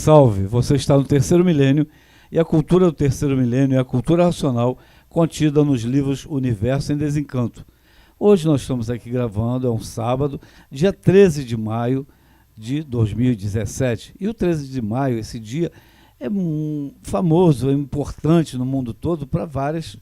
salve! Você está no terceiro milênio e a cultura do terceiro milênio é a cultura racional contida nos livros Universo em Desencanto. Hoje nós estamos aqui gravando, é um sábado, dia 13 de maio de 2017. E o 13 de maio, esse dia, é famoso, é importante no mundo todo para vários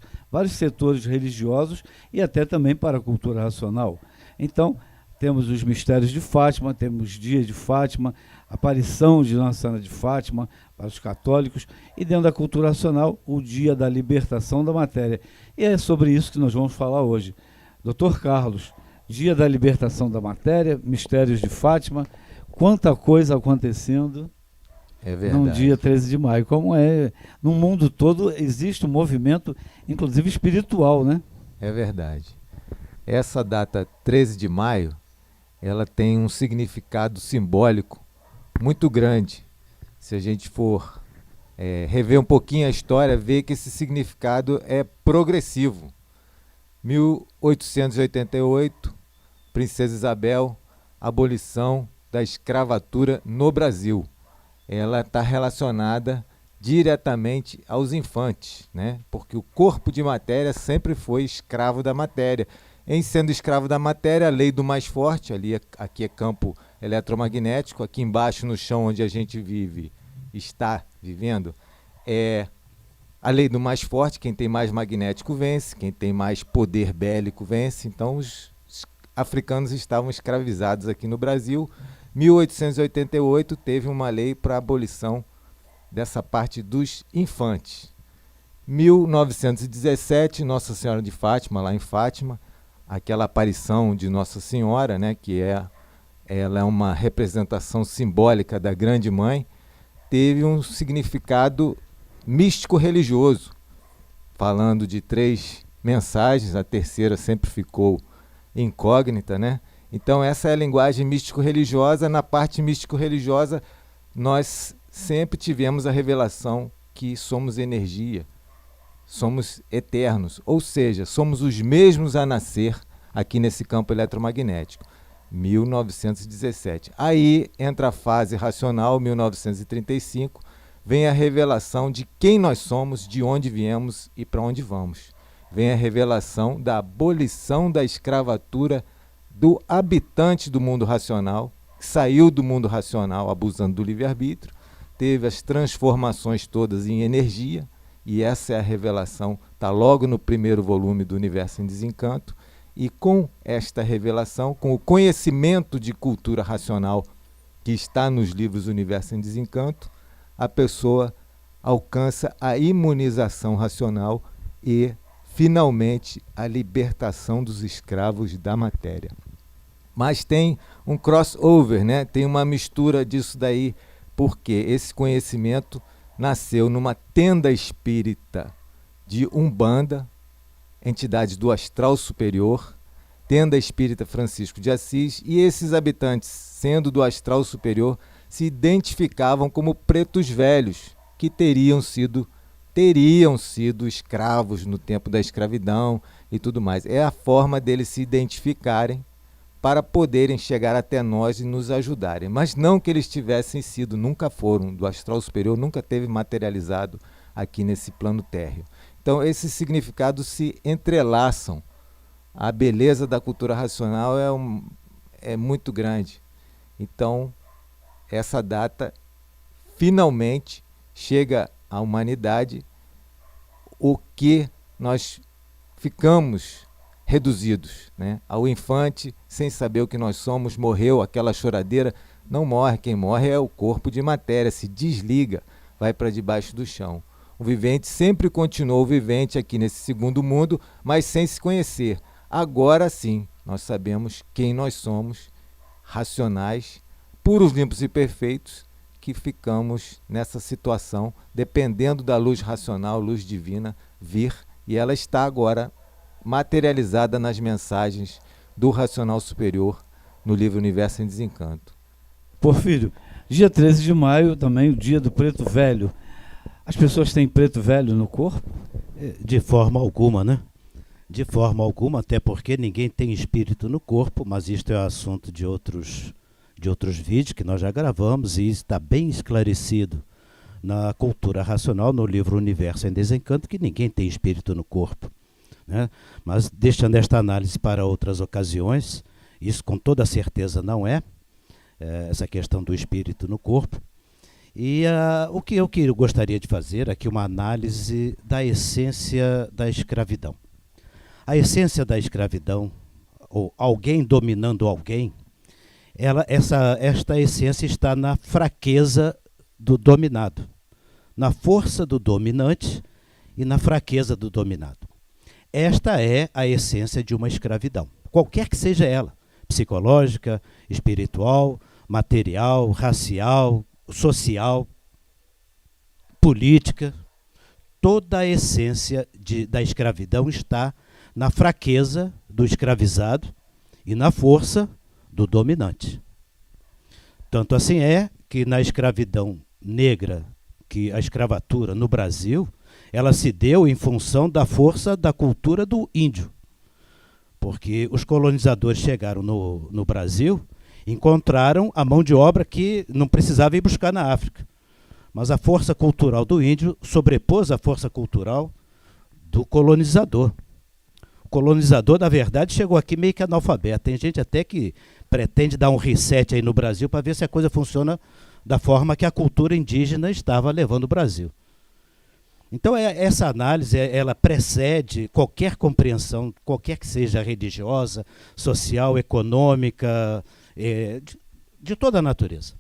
setores religiosos e até também para a cultura racional. Então, temos os mistérios de Fátima, temos dia de Fátima, aparição de Nossa Senhora de Fátima para os católicos e dentro da cultura racional, o dia da libertação da matéria. E é sobre isso que nós vamos falar hoje. Dr. Carlos, dia da libertação da matéria, mistérios de Fátima, quanta coisa acontecendo no dia 13 de maio. Como é, no mundo todo existe um movimento, inclusive espiritual, né? É verdade. Essa data 13 de maio, ela tem um significado simbólico muito grande. Se a gente for rever um pouquinho a história, ver que esse significado é progressivo. 1888, Princesa Isabel, abolição da escravatura no Brasil. Ela está relacionada diretamente aos infantes, né? Porque o corpo de matéria sempre foi escravo da matéria. Em sendo escravo da matéria, a lei do mais forte, aqui é campo eletromagnético, aqui embaixo no chão onde a gente está vivendo, é a lei do mais forte. Quem tem mais magnético vence, quem tem mais poder bélico vence. Então os africanos estavam escravizados aqui no Brasil. 1888 teve uma lei para a abolição dessa parte dos infantes. 1917, Nossa Senhora de Fátima, lá em Fátima, aquela aparição de Nossa Senhora, né, ela é uma representação simbólica da Grande Mãe, teve um significado místico-religioso, falando de 3 mensagens, a terceira sempre ficou incógnita, né? Então essa é a linguagem místico-religiosa. Na parte místico-religiosa, nós sempre tivemos a revelação que somos energia, somos eternos, ou seja, somos os mesmos a nascer aqui nesse campo eletromagnético. 1917. Aí entra a fase racional, 1935, vem a revelação de quem nós somos, de onde viemos e para onde vamos. Vem a revelação da abolição da escravatura do habitante do mundo racional, que saiu do mundo racional abusando do livre-arbítrio, teve as transformações todas em energia, e essa é a revelação, está logo no primeiro volume do Universo em Desencanto. E com esta revelação, com o conhecimento de cultura racional que está nos livros Universo em Desencanto, a pessoa alcança a imunização racional e, finalmente, a libertação dos escravos da matéria. Mas tem um crossover, né? Tem uma mistura disso daí, porque esse conhecimento nasceu numa tenda espírita de Umbanda, entidade do astral superior, tenda espírita Francisco de Assis, e esses habitantes, sendo do astral superior, se identificavam como pretos velhos, que teriam sido escravos no tempo da escravidão e tudo mais. É a forma deles se identificarem para poderem chegar até nós e nos ajudarem. Mas não que eles tivessem sido, nunca foram, do astral superior, nunca teve materializado aqui nesse plano térreo. Então, esses significados se entrelaçam. A beleza da cultura racional é muito grande. Então, essa data finalmente chega à humanidade, o que nós ficamos reduzidos, né? Ao infante, sem saber o que nós somos, morreu, aquela choradeira. Não morre, quem morre é o corpo de matéria, se desliga, vai para debaixo do chão. O vivente sempre continuou vivente aqui nesse segundo mundo, mas sem se conhecer. Agora sim, nós sabemos quem nós somos, racionais, puros, limpos e perfeitos, que ficamos nessa situação, dependendo da luz racional, luz divina, vir, e ela está agora materializada nas mensagens do Racional Superior, no livro Universo em Desencanto. Porfírio, dia 13 de maio, também o dia do preto velho. As pessoas têm preto velho no corpo? De forma alguma, né? De forma alguma, até porque ninguém tem espírito no corpo, mas isto é assunto de outros de outros vídeos que nós já gravamos, e está bem esclarecido na cultura racional, no livro Universo em Desencanto, que ninguém tem espírito no corpo, né? Mas deixando esta análise para outras ocasiões, isso com toda certeza não é, essa questão do espírito no corpo. E o que eu gostaria de fazer aqui, uma análise da essência da escravidão. A essência da escravidão, ou alguém dominando alguém, esta essência está na fraqueza do dominado, na força do dominante e na fraqueza do dominado. Esta é a essência de uma escravidão, qualquer que seja ela, psicológica, espiritual, material, racial, social, política. Toda a essência da escravidão está na fraqueza do escravizado e na força do dominante. Tanto assim é que na escravidão negra, que a escravatura no Brasil, ela se deu em função da força da cultura do índio. Porque os colonizadores chegaram no Brasil, encontraram a mão de obra que não precisava ir buscar na África. Mas a força cultural do índio sobrepôs a força cultural do colonizador. O colonizador, na verdade, chegou aqui meio que analfabeto. Tem gente até que pretende dar um reset aí no Brasil para ver se a coisa funciona da forma que a cultura indígena estava levando o Brasil. Então, essa análise, ela precede qualquer compreensão, qualquer que seja religiosa, social, econômica, de toda a natureza.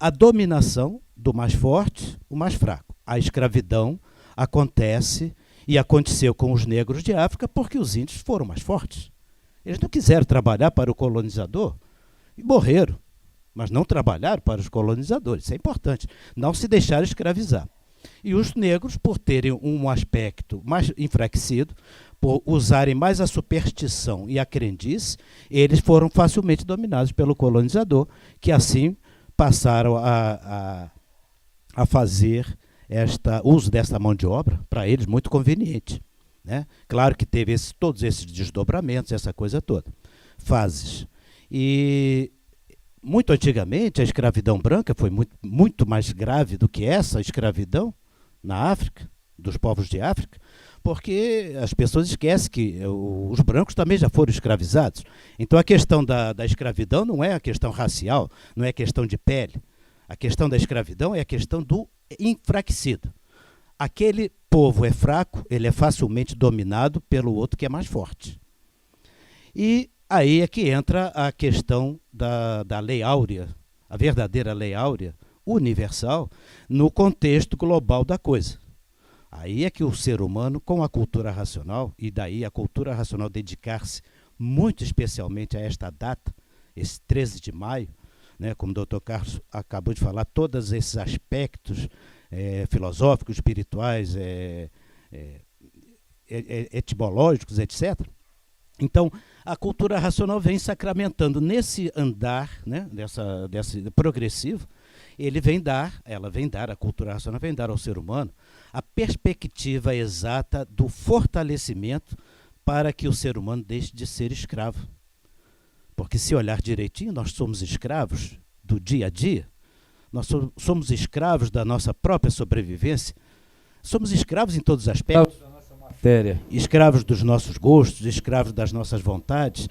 A dominação do mais forte, o mais fraco. A escravidão acontece e aconteceu com os negros de África porque os índios foram mais fortes. Eles não quiseram trabalhar para o colonizador e morreram, mas não trabalharam para os colonizadores. Isso é importante. Não se deixaram escravizar. E os negros, por terem um aspecto mais enfraquecido, por usarem mais a superstição e a crendice, eles foram facilmente dominados pelo colonizador, que assim passaram a fazer uso dessa mão de obra, para eles muito conveniente, né? Claro que teve todos esses desdobramentos, essa coisa toda. Fases. E muito antigamente a escravidão branca foi muito mais grave do que essa escravidão na África, dos povos de África, porque as pessoas esquecem que os brancos também já foram escravizados. Então a questão da escravidão não é a questão racial, não é a questão de pele. A questão da escravidão é a questão do enfraquecido. Aquele povo é fraco, ele é facilmente dominado pelo outro que é mais forte. E aí é que entra a questão da lei áurea, a verdadeira lei áurea, universal, no contexto global da coisa. Aí é que o ser humano, com a cultura racional, e daí a cultura racional dedicar-se muito especialmente a esta data, esse 13 de maio, né, como o doutor Carlos acabou de falar, todos esses aspectos filosóficos, espirituais, etimológicos, etc. Então, a cultura racional vem sacramentando nesse andar, né, desse progressivo, a cultura racional vem dar ao ser humano a perspectiva exata do fortalecimento para que o ser humano deixe de ser escravo. Porque se olhar direitinho, nós somos escravos do dia a dia, nós somos escravos da nossa própria sobrevivência, somos escravos em todos os aspectos. Escravos dos nossos gostos, escravos das nossas vontades.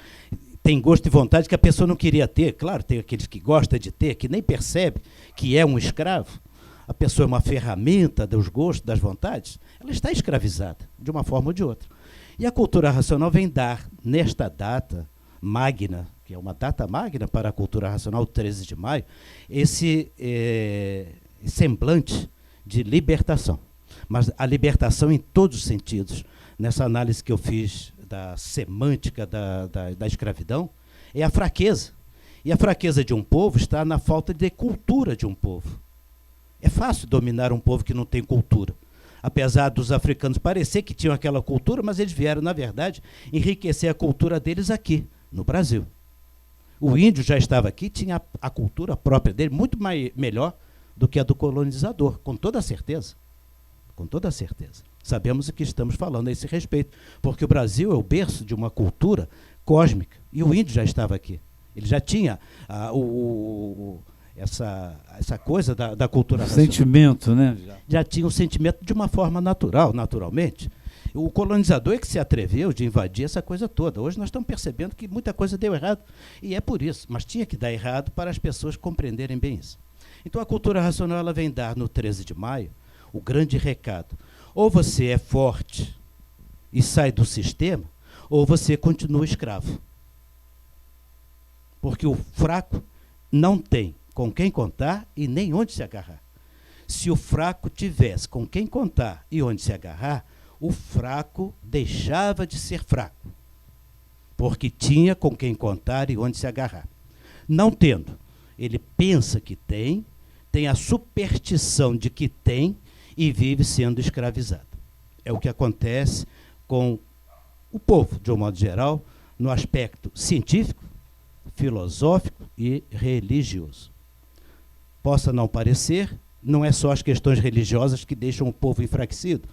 Tem gosto e vontade que a pessoa não queria ter. Claro, tem aqueles que gostam de ter, que nem percebe que é um escravo. A pessoa é uma ferramenta dos gostos, das vontades. Ela está escravizada, de uma forma ou de outra. E a cultura racional vem dar, nesta data magna, que é uma data magna para a cultura racional, 13 de maio, esse semblante de libertação. Mas a libertação em todos os sentidos. Nessa análise que eu fiz da semântica da escravidão, é a fraqueza. E a fraqueza de um povo está na falta de cultura de um povo. É fácil dominar um povo que não tem cultura. Apesar dos africanos parecer que tinham aquela cultura, mas eles vieram, na verdade, enriquecer a cultura deles aqui, no Brasil. O índio já estava aqui, tinha a cultura própria dele, muito melhor do que a do colonizador, com toda certeza. Com toda certeza. Sabemos o que estamos falando a esse respeito, porque o Brasil é o berço de uma cultura cósmica, e o índio já estava aqui. Ele já tinha essa coisa da cultura racional. Sentimento, né? Já tinha o sentimento de uma forma natural, naturalmente. O colonizador é que se atreveu de invadir essa coisa toda. Hoje nós estamos percebendo que muita coisa deu errado, e é por isso. Mas tinha que dar errado para as pessoas compreenderem bem isso. Então a cultura racional ela vem dar no 13 de maio o grande recado. Ou você é forte e sai do sistema, ou você continua escravo. Porque o fraco não tem com quem contar e nem onde se agarrar. Se o fraco tivesse com quem contar e onde se agarrar, o fraco deixava de ser fraco, porque tinha com quem contar e onde se agarrar. Não tendo, ele pensa que tem a superstição de que tem e vive sendo escravizado. É o que acontece com o povo, de um modo geral, no aspecto científico, filosófico e religioso. Possa não parecer, não é só as questões religiosas que deixam o povo enfraquecido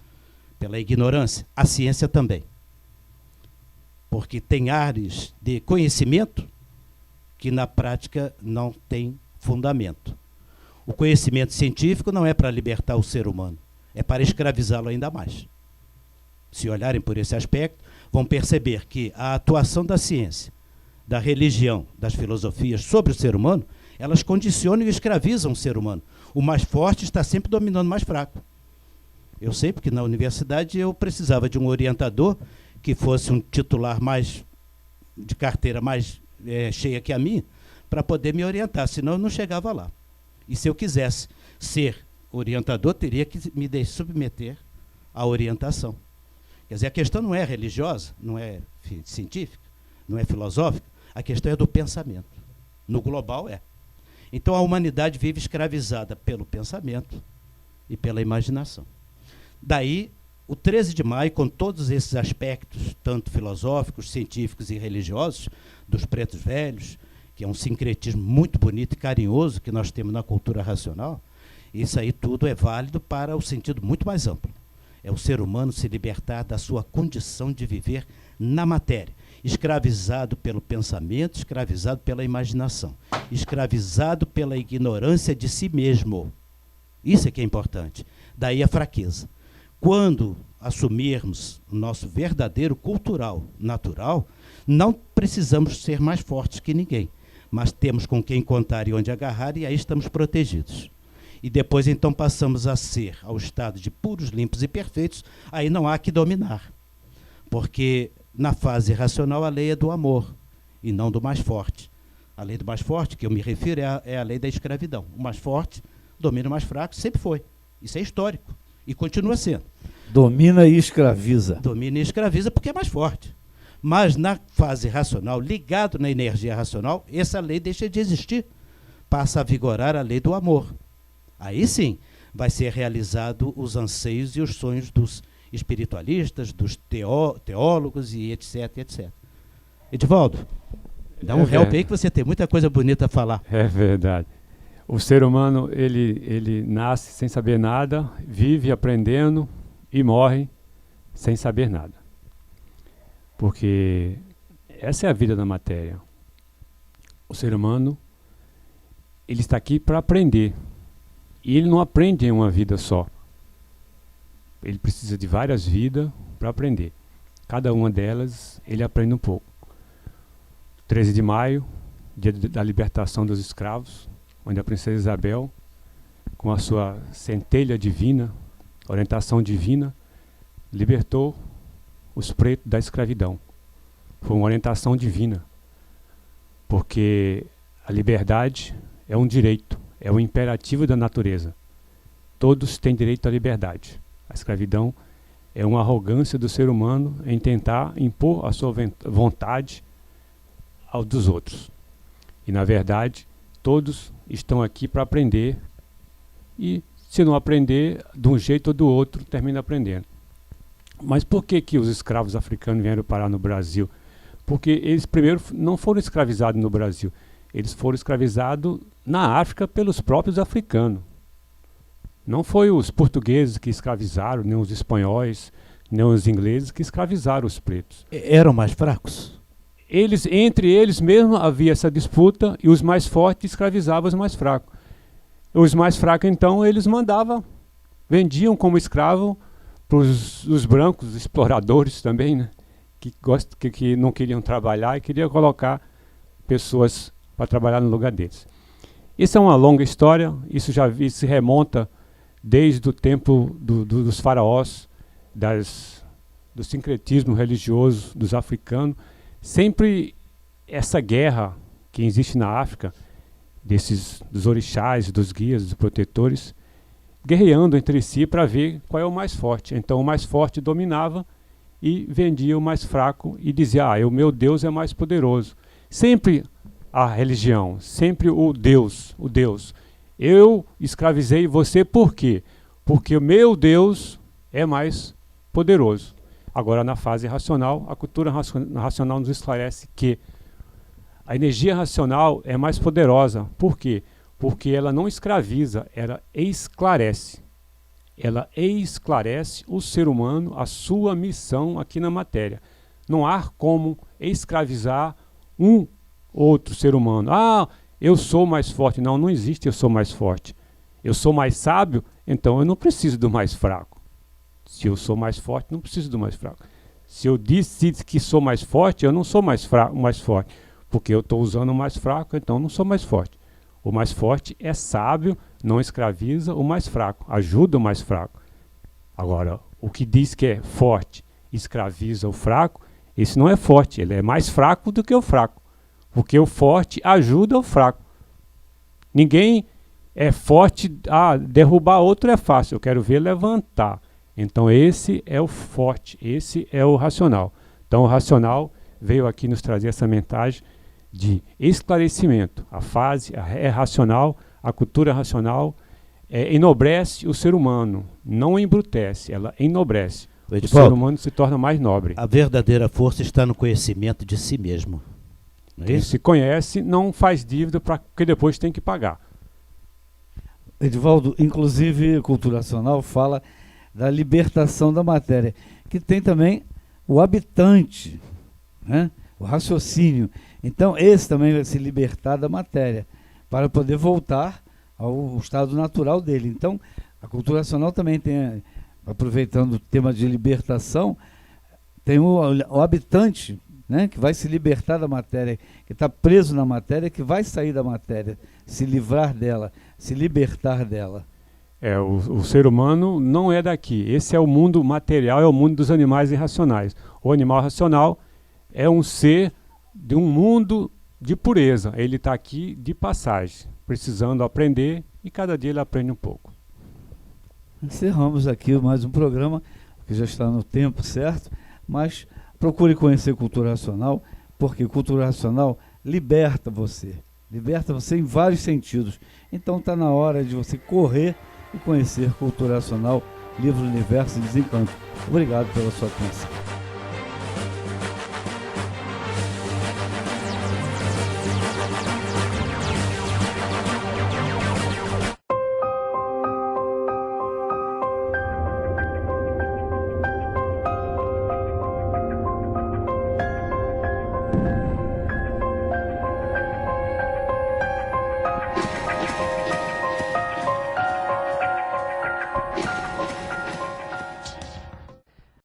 pela ignorância, a ciência também. Porque tem áreas de conhecimento que na prática não tem fundamento. O conhecimento científico não é para libertar o ser humano, é para escravizá-lo ainda mais. Se olharem por esse aspecto, vão perceber que a atuação da ciência, da religião, das filosofias sobre o ser humano, elas condicionam e escravizam o ser humano. O mais forte está sempre dominando o mais fraco. Eu sei porque na universidade eu precisava de um orientador que fosse um titular mais de carteira mais cheia que a minha, para poder me orientar, senão eu não chegava lá. E se eu quisesse ser orientador, teria que me submeter à orientação. Quer dizer, a questão não é religiosa, não é científica, não é filosófica, a questão é do pensamento. No global é. Então a humanidade vive escravizada pelo pensamento e pela imaginação. Daí, o 13 de maio, com todos esses aspectos, tanto filosóficos, científicos e religiosos, dos pretos velhos, que é um sincretismo muito bonito e carinhoso que nós temos na cultura racional, isso aí tudo é válido para o sentido muito mais amplo. É o ser humano se libertar da sua condição de viver na matéria, escravizado pelo pensamento, escravizado pela imaginação, escravizado pela ignorância de si mesmo. Isso é que é importante. Daí a fraqueza. Quando assumirmos o nosso verdadeiro cultural natural, não precisamos ser mais fortes que ninguém, mas temos com quem contar e onde agarrar, e aí estamos protegidos. E depois então passamos a ser ao estado de puros, limpos e perfeitos, aí não há que dominar. Porque na fase racional a lei é do amor e não do mais forte. A lei do mais forte, que eu me refiro, é a lei da escravidão. O mais forte domina o mais fraco, sempre foi. Isso é histórico e continua sendo. Domina e escraviza. Domina e escraviza porque é mais forte. Mas na fase racional, ligado na energia racional, essa lei deixa de existir. Passa a vigorar a lei do amor. Aí sim vai ser realizado os anseios e os sonhos dos espiritualistas, dos teólogos e etc, etc. Edivaldo, dá um help aí que você tem muita coisa bonita a falar. É verdade. O ser humano, ele nasce sem saber nada, vive aprendendo e morre sem saber nada. Porque essa é a vida da matéria. O ser humano, ele está aqui para aprender. E ele não aprende em uma vida só. Ele precisa de várias vidas para aprender. Cada uma delas, ele aprende um pouco. 13 de maio, dia da libertação dos escravos, onde a princesa Isabel, com a sua centelha divina, orientação divina, libertou os pretos da escravidão. Foi uma orientação divina, porque a liberdade é um direito, é um imperativo da natureza. Todos têm direito à liberdade. A escravidão é uma arrogância do ser humano em tentar impor a sua vontade aos dos outros. E, na verdade, todos estão aqui para aprender, e se não aprender, de um jeito ou do outro, termina aprendendo. Mas por que os escravos africanos vieram parar no Brasil? Porque eles primeiro não foram escravizados no Brasil, eles foram escravizados na África pelos próprios africanos. Não foi os portugueses que escravizaram, nem os espanhóis, nem os ingleses que escravizaram os pretos. Eram mais fracos? entre eles mesmo havia essa disputa e os mais fortes escravizavam os mais fracos. Os mais fracos, então, eles vendiam como escravo para os brancos exploradores também, né? Que não queriam trabalhar e queriam colocar pessoas para trabalhar no lugar deles. Isso é uma longa história, isso se remonta desde o tempo dos faraós, do sincretismo religioso dos africanos. Sempre essa guerra que existe na África, dos orixás, dos guias, dos protetores, guerreando entre si para ver qual é o mais forte. Então o mais forte dominava e vendia o mais fraco e dizia, o meu Deus é mais poderoso. Sempre a religião, sempre o Deus. Eu escravizei você por quê? Porque o meu Deus é mais poderoso. Agora, na fase racional, a cultura racional nos esclarece que a energia racional é mais poderosa. Por quê? Porque ela não escraviza, ela esclarece. Ela esclarece o ser humano, a sua missão aqui na matéria. Não há como escravizar um outro ser humano. Eu sou mais forte. Não, não existe eu sou mais forte. Eu sou mais sábio, então eu não preciso do mais fraco. Se eu sou mais forte, não preciso do mais fraco. Se eu disse que sou mais forte, eu não sou mais forte. Porque eu estou usando o mais fraco, então não sou mais forte. O mais forte é sábio, não escraviza o mais fraco, ajuda o mais fraco. Agora, o que diz que é forte, escraviza o fraco, esse não é forte, ele é mais fraco do que o fraco. Porque o forte ajuda o fraco. Ninguém é forte, derrubar outro é fácil, eu quero ver levantar. Então esse é o forte, esse é o racional. Então o racional veio aqui nos trazer essa mensagem de esclarecimento. A fase é racional, a cultura racional enobrece o ser humano, não embrutece, ela enobrece. O ser humano se torna mais nobre. A verdadeira força está no conhecimento de si mesmo. Não é Quem isso? se conhece não faz dívida porque depois tem que pagar. Edivaldo, inclusive, a cultura racional fala da libertação da matéria, que tem também o habitante, né? O raciocínio. Então, esse também vai se libertar da matéria, para poder voltar ao estado natural dele. Então, a cultura racional também tem, aproveitando o tema de libertação, tem o habitante, né, que vai se libertar da matéria, que está preso na matéria, que vai sair da matéria, se livrar dela, se libertar dela. O ser humano não é daqui. Esse é o mundo material, é o mundo dos animais irracionais. O animal racional é um ser de um mundo de pureza. Ele está aqui de passagem, precisando aprender, e cada dia ele aprende um pouco. Encerramos aqui mais um programa, que já está no tempo certo, mas procure conhecer cultura racional, porque cultura racional liberta você em vários sentidos. Então está na hora de você correr e conhecer cultura racional, livro Universo e Desencanto. Obrigado pela sua atenção.